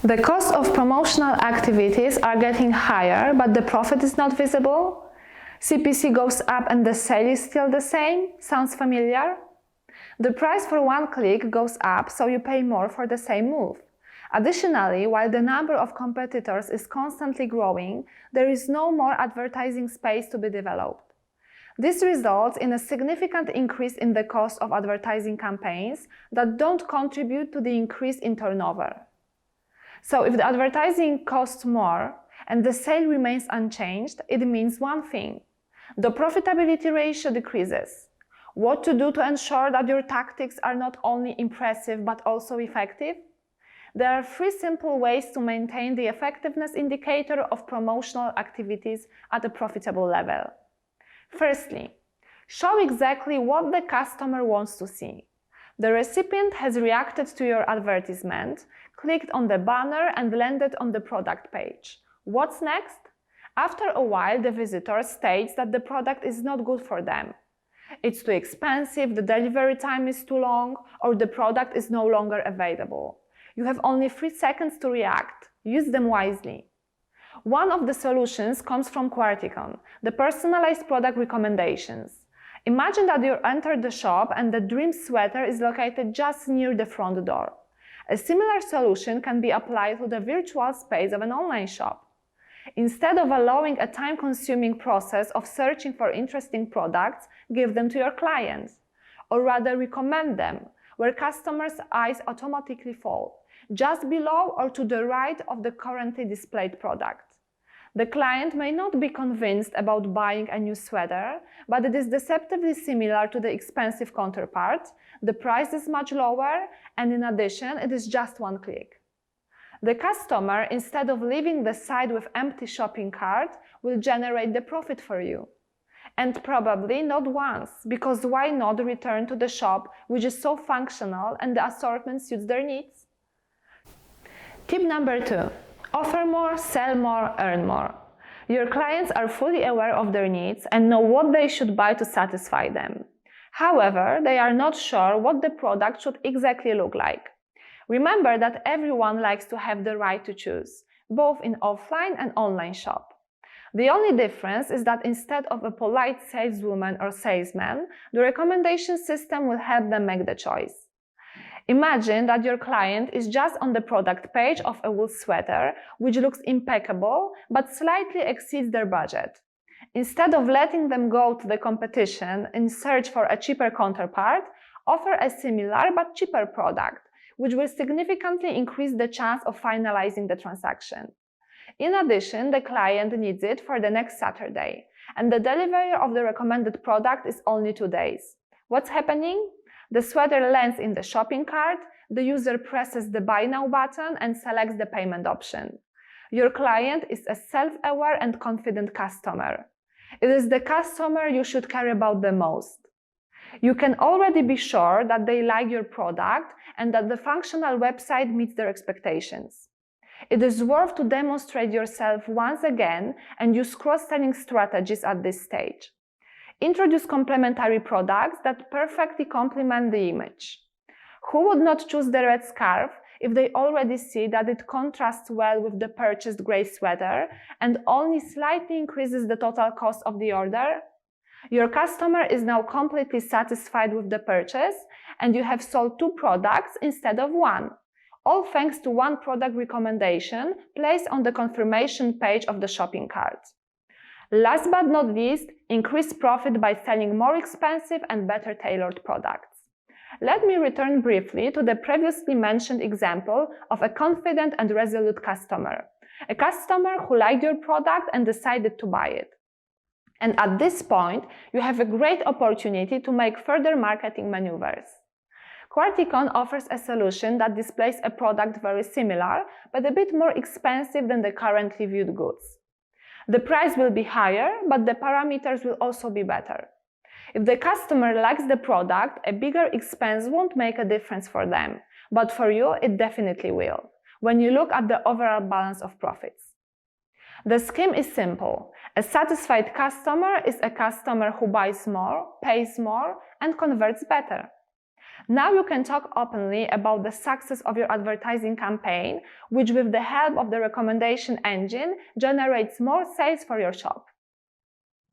The cost of promotional activities are getting higher, but the profit is not visible. CPC goes up and the sale is still the same. Sounds familiar? The price for one click goes up, so you pay more for the same move. Additionally, while the number of competitors is constantly growing, there is no more advertising space to be developed. This results in a significant increase in the cost of advertising campaigns that don't contribute to the increase in turnover. So if the advertising costs more and the sale remains unchanged, it means one thing: the profitability ratio decreases. What to do to ensure that your tactics are not only impressive but also effective? There are 3 simple ways to maintain the effectiveness indicator of promotional activities at a profitable level. Firstly, show exactly what the customer wants to see. The recipient has reacted to your advertisement, clicked on the banner and landed on the product page. What's next? After a while, the visitor states that the product is not good for them. It's too expensive, the delivery time is too long, or the product is no longer available. You have only 3 seconds to react. Use them wisely. One of the solutions comes from QuarticOn, the personalized product recommendations. Imagine that you enter the shop and the dream sweater is located just near the front door. A similar solution can be applied to the virtual space of an online shop. Instead of allowing a time-consuming process of searching for interesting products, give them to your clients. Or rather recommend them, where customers' eyes automatically fall, just below or to the right of the currently displayed product. The client may not be convinced about buying a new sweater, but it is deceptively similar to the expensive counterpart, the price is much lower, and in addition, it is just one click. The customer, instead of leaving the site with empty shopping cart, will generate the profit for you. And probably not once, because why not return to the shop which is so functional and the assortment suits their needs? Tip number 2. Offer more, sell more, earn more. Your clients are fully aware of their needs and know what they should buy to satisfy them. However, they are not sure what the product should exactly look like. Remember that everyone likes to have the right to choose, both in offline and online shop. The only difference is that instead of a polite saleswoman or salesman, the recommendation system will help them make the choice. Imagine that your client is just on the product page of a wool sweater, which looks impeccable but slightly exceeds their budget. Instead of letting them go to the competition in search for a cheaper counterpart, offer a similar but cheaper product, which will significantly increase the chance of finalizing the transaction. In addition, the client needs it for the next Saturday, and the delivery of the recommended product is only 2 days. What's happening? The sweater lands in the shopping cart, the user presses the Buy Now button and selects the payment option. Your client is a self-aware and confident customer. It is the customer you should care about the most. You can already be sure that they like your product and that the functional website meets their expectations. It is worth to demonstrate yourself once again and use cross-selling strategies at this stage. Introduce complementary products that perfectly complement the image. Who would not choose the red scarf if they already see that it contrasts well with the purchased gray sweater and only slightly increases the total cost of the order? Your customer is now completely satisfied with the purchase and you have sold 2 products instead of 1, all thanks to one product recommendation placed on the confirmation page of the shopping cart. Last but not least, increase profit by selling more expensive and better tailored products. Let me return briefly to the previously mentioned example of a confident and resolute customer, a customer who liked your product and decided to buy it. And at this point, you have a great opportunity to make further marketing maneuvers. QuarticOn offers a solution that displays a product very similar, but a bit more expensive than the currently viewed goods. The price will be higher, but the parameters will also be better. If the customer likes the product, a bigger expense won't make a difference for them, but for you it definitely will, when you look at the overall balance of profits. The scheme is simple. A satisfied customer is a customer who buys more, pays more, and converts better. Now you can talk openly about the success of your advertising campaign, which with the help of the recommendation engine generates more sales for your shop.